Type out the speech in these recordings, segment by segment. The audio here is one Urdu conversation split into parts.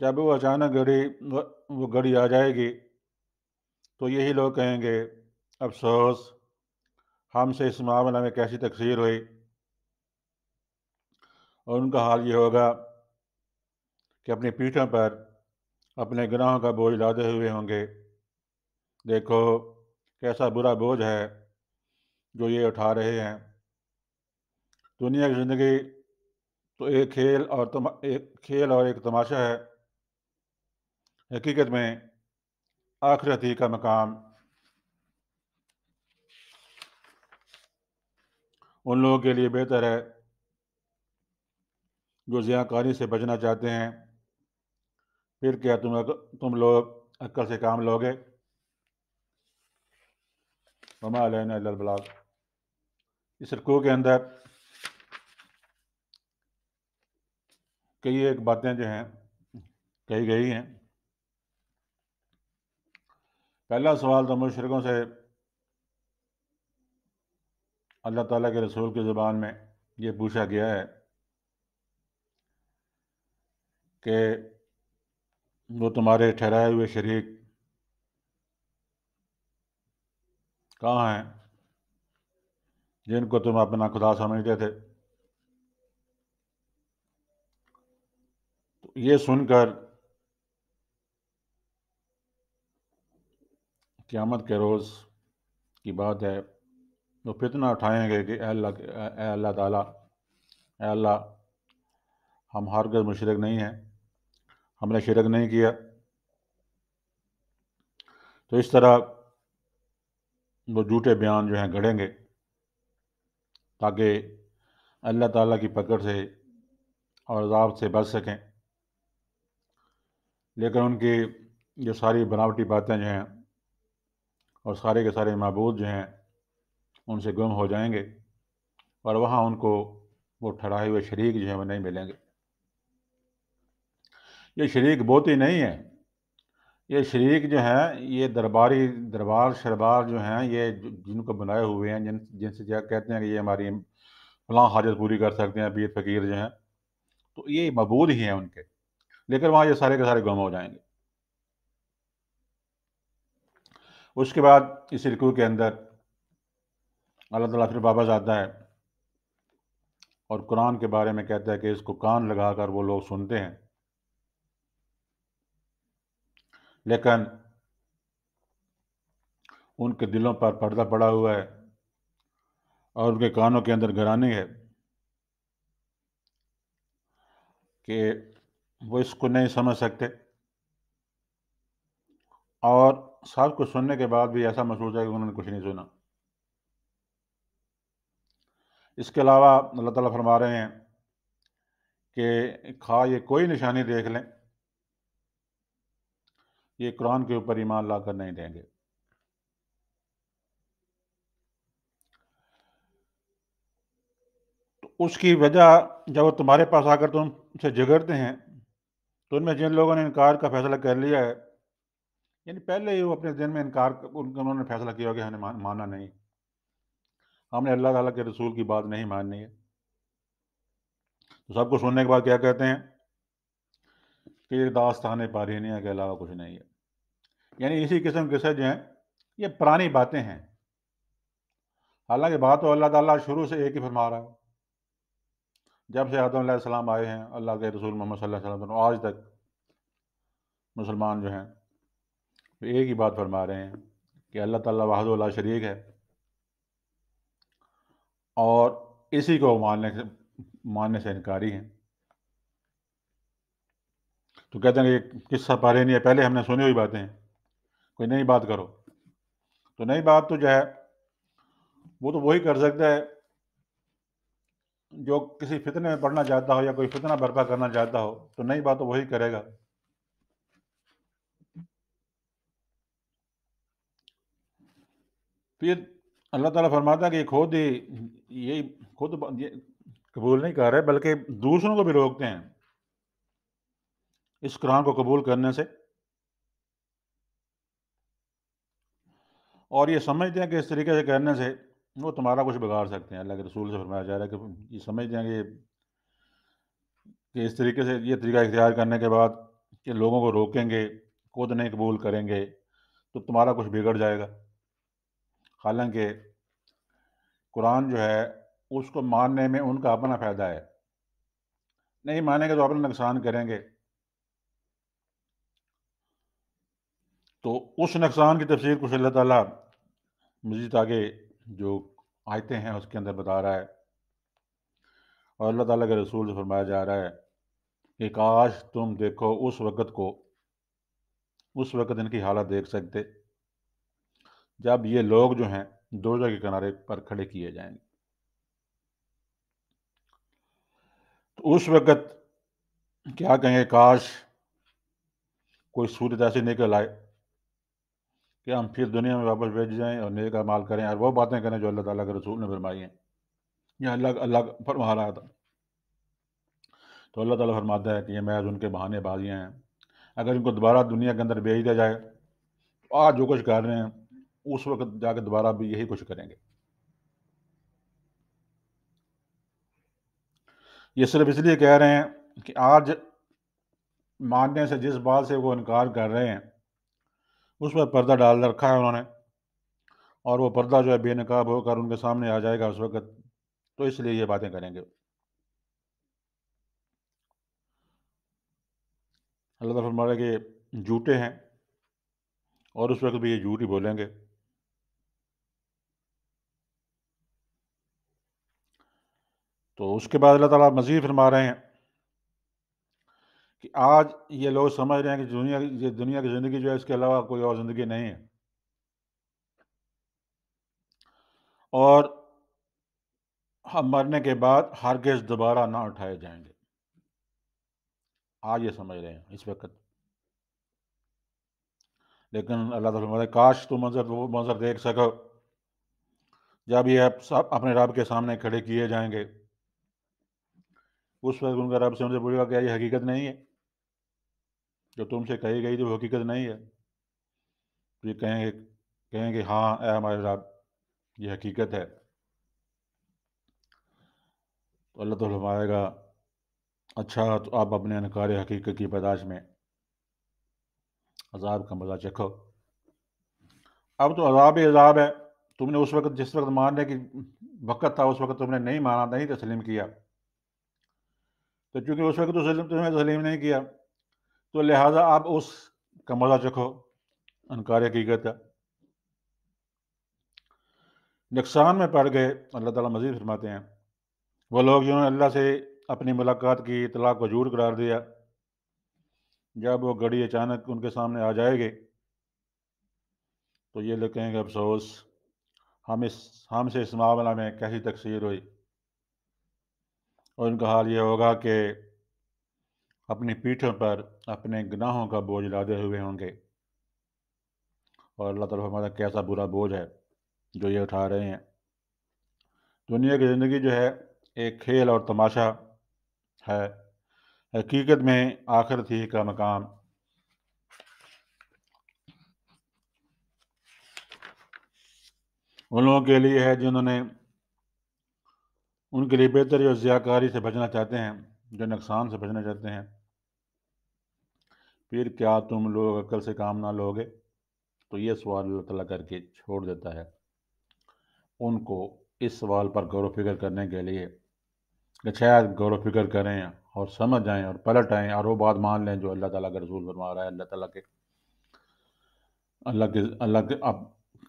جب وہ اچانک وہ گھڑی آ جائے گی تو یہی لوگ کہیں گے افسوس، ہم سے اس معاملے میں کیسی تقصیر ہوئی، اور ان کا حال یہ ہوگا کہ اپنی پیٹھوں پر اپنے گناہوں کا بوجھ لادے ہوئے ہوں گے۔ دیکھو کیسا برا بوجھ ہے جو یہ اٹھا رہے ہیں۔ دنیا کی زندگی تو ایک کھیل اور ایک تماشا ہے، حقیقت میں آخرت ہی کا مقام ان لوگوں کے لیے بہتر ہے جو ضیاء کاری سے بچنا چاہتے ہیں۔ پھر کیا تم لوگ عقل سے کام لوگے؟ وما علینا الا البلاغ۔ اس رکوع کے اندر کئی ایک باتیں جو ہیں کہی گئی ہیں۔ پہلا سوال تو مشرکوں سے اللہ تعالیٰ کے رسول کی زبان میں یہ پوچھا گیا ہے کہ وہ تمہارے ٹھہرائے ہوئے شریک کہاں ہیں جن کو تم اپنا خدا سمجھتے تھے؟ تو یہ سن کر قیامت کے روز کی بات ہے، وہ فتنہ اٹھائیں گے کہ اے اللہ تعالیٰ، اے اللہ، ہم ہرگز مشرک نہیں ہیں، ہم نے شرک نہیں کیا۔ تو اس طرح وہ جھوٹے بیان جو ہیں گھڑیں گے تاکہ اللہ تعالیٰ کی پکڑ سے اور عذاب سے بچ سکیں، لیکن ان کی جو ساری بناوٹی باتیں جو ہیں اور سارے کے سارے معبود جو ہیں ان سے گم ہو جائیں گے، اور وہاں ان کو وہ ٹھہرائے ہوئے شریک جو ہیں وہ نہیں ملیں گے۔ یہ شریک بوتی نہیں ہے، یہ شریک جو ہیں یہ دربار شربار جو ہیں، یہ جن کو بنائے ہوئے ہیں، جن سے کہتے ہیں کہ یہ ہماری فلاں حاجت پوری کر سکتے ہیں، پیر فقیر جو ہیں، تو یہ معبود ہی ہیں ان کے، لیکن وہاں یہ سارے کے سارے گم ہو جائیں گے۔ اس کے بعد اس رکوع کے اندر اللہ تعالیٰ پھر واپس آتا ہے اور قرآن کے بارے میں کہتا ہے کہ اس کو کان لگا کر وہ لوگ سنتے ہیں، لیکن ان کے دلوں پر پردہ پڑا ہوا ہے اور ان کے کانوں کے اندر گرانی ہے کہ وہ اس کو نہیں سمجھ سکتے، اور سب کچھ سننے کے بعد بھی ایسا محسوس ہے کہ انہوں نے کچھ نہیں سنا۔ اس کے علاوہ اللہ تعالیٰ فرما رہے ہیں کہ خواہ یہ کوئی نشانی دیکھ لیں، یہ قرآن کے اوپر ایمان لا کر نہیں دیں گے۔ تو اس کی وجہ جب وہ تمہارے پاس آ کر تم سے جھگڑتے ہیں تو ان میں جن لوگوں نے انکار کا فیصلہ کر لیا ہے، یعنی پہلے ہی وہ اپنے ذہن میں انہوں نے فیصلہ کیا کہ ہمیں ماننا نہیں، ہم نے اللہ تعالیٰ کے رسول کی بات نہیں ماننی ہے، تو سب کو سننے کے بعد کیا کہتے ہیں کہ یہ داستان پارینیہ کے علاوہ کچھ نہیں ہے۔ یعنی اسی قسم کے سے جو ہیں یہ پرانی باتیں ہیں، حالانکہ بات تو اللہ تعالیٰ شروع سے ایک ہی فرما رہا ہے، جب سے آدم علیہ السلام آئے ہیں اللہ کے رسول محمد صلی اللہ علیہ وسلم آج تک مسلمان جو ہیں ایک ہی بات فرما رہے ہیں کہ اللہ تعالیٰ وحدہ لا شریک ہے، اور اسی کو ماننے سے انکاری ہیں۔ تو کہتے ہیں کہ یہ قصہ پارے نہیں ہے، پہلے ہم نے سنی ہوئی باتیں ہیں، کوئی نئی بات کرو۔ تو نئی بات تو جو ہے وہ تو وہی کر سکتا ہے جو کسی فتنے میں پڑھنا چاہتا ہو یا کوئی فتنہ برپا کرنا چاہتا ہو، تو نئی بات تو وہی کرے گا۔ پھر اللہ تعالیٰ فرماتا ہے کہ یہ قبول نہیں کر رہے بلکہ دوسروں کو بھی روکتے ہیں اس قرآن کو قبول کرنے سے، اور یہ سمجھتے ہیں کہ اس طریقے سے کرنے سے وہ تمہارا کچھ بگاڑ سکتے ہیں۔ اللہ کے رسول سے فرمایا جا رہا ہے کہ یہ سمجھتے ہیں کہ اس طریقے سے یہ طریقہ اختیار کرنے کے بعد کہ لوگوں کو روکیں گے، خود نہیں قبول کریں گے تو تمہارا کچھ بگڑ جائے گا۔ حالانکہ قرآن جو ہے اس کو ماننے میں ان کا اپنا فائدہ ہے، نہیں مانیں گے تو اپنا نقصان کریں گے۔ تو اس نقصان کی تفسیر کچھ اللہ تعالیٰ مزید آگے جو آیتیں ہیں اس کے اندر بتا رہا ہے، اور اللہ تعالیٰ کے رسول سے فرمایا جا رہا ہے کہ کاش تم دیکھو اس وقت ان کی حالت دیکھ سکتے جب یہ لوگ جو ہیں دوزخ کے کنارے پر کھڑے کیے جائیں گے۔ تو اس وقت کیا کہیں گے، کاش کوئی صورت ایسی نکل آئے کہ ہم پھر دنیا میں واپس بھیج جائیں اور نیک اعمال کریں اور وہ باتیں کریں جو اللہ تعالیٰ کے رسول نے فرمائی ہیں یا اللہ فرما رہا تھا۔ تو اللہ تعالیٰ فرماتا ہے کہ یہ محض ان کے بہانے بازیاں ہیں، اگر ان کو دوبارہ دنیا کے اندر بھیج دیا جائے تو آج جو کچھ کر رہے ہیں اس وقت جا کے دوبارہ بھی یہی کچھ کریں گے۔ یہ صرف اس لیے کہہ رہے ہیں کہ آج ماننے سے جس بات سے وہ انکار کر رہے ہیں اس پر پردہ ڈال رکھا ہے انہوں نے، اور وہ پردہ جو ہے بے نقاب ہو کر ان کے سامنے آ جائے گا اس وقت، تو اس لیے یہ باتیں کریں گے۔ اللہ تعالیٰ فرما رہا ہے کہ یہ جھوٹے ہیں اور اس وقت بھی یہ جھوٹ ہی بولیں گے۔ تو اس کے بعد اللہ تعالیٰ مزید فرما رہے ہیں کہ آج یہ لوگ سمجھ رہے ہیں کہ دنیا کی زندگی جو ہے اس کے علاوہ کوئی اور زندگی نہیں ہے، اور ہم مرنے کے بعد ہرگز دوبارہ نہ اٹھائے جائیں گے۔ آج یہ سمجھ رہے ہیں اس وقت، لیکن اللہ تعالیٰ فرماتا ہے کاش تو وہ منظر دیکھ سکو جب یہ سب اپنے رب کے سامنے کھڑے کیے جائیں گے۔ اس وقت ان کا رب سے ان سے پوچھے گا کیا یہ حقیقت نہیں ہے جو تم سے کہی گئی تھی، وہ حقیقت نہیں ہے؟ تو یہ کہیں گے ہاں اے ہمارے رب یہ حقیقت ہے۔ تو اللہ تعالیٰ فرمائے گا اچھا تو آپ اپنے انکار حقیقت کی پاداش میں عذاب کا مزہ چکھو۔ اب تو عذاب ہی عذاب ہے، تم نے اس وقت جس وقت ماننے کی وقت تھا اس وقت تم نے نہیں مانا، نہیں تسلیم کیا، تو چونکہ اس وقت تمہیں تسلیم نہیں کیا تو لہٰذا آپ اس کا مزہ چکھو انکار حقیقت کا۔ نقصان میں پڑ گئے۔ اللہ تعالیٰ مزید فرماتے ہیں وہ لوگ جنہوں نے اللہ سے اپنی ملاقات کی اطلاع کو جھوٹ قرار دیا، جب وہ گھڑی اچانک ان کے سامنے آ جائے گی تو یہ لوگ کہیں گے افسوس ہم سے اس معاملہ میں کیسی تقصیر ہوئی، اور ان کا حال یہ ہوگا کہ اپنی پیٹھوں پر اپنے گناہوں کا بوجھ لادے ہوئے ہوں گے، اور اللہ تعالیٰ ہمارا کیسا برا بوجھ ہے جو یہ اٹھا رہے ہیں۔ دنیا کی زندگی جو ہے ایک کھیل اور تماشا ہے، حقیقت میں آخرت ہی کا مقام ان لوگوں کے لیے ہے جنہوں نے ان کے لیے بہتری اور ضیاءکاری سے بچنا چاہتے ہیں، جو نقصان سے بچنا چاہتے ہیں۔ پھر کیا تم لوگ عقل سے کام نہ لوگے؟ تو یہ سوال اللہ تعالیٰ کر کے چھوڑ دیتا ہے ان کو اس سوال پر غور و فکر کرنے کے لیے کہ شاید غور و فکر کریں اور سمجھ جائیں اور پلٹ آئیں اور وہ بات مان لیں جو اللہ تعالیٰ کا رسول فرما رہا ہے،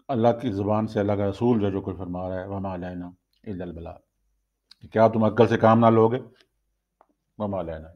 اللہ کی زبان سے اللہ کا رسول جو کچھ فرما رہا ہے وما علینا الا البلاغ۔ کیا تم عقل سے کام نہ لوگے؟ وما علینا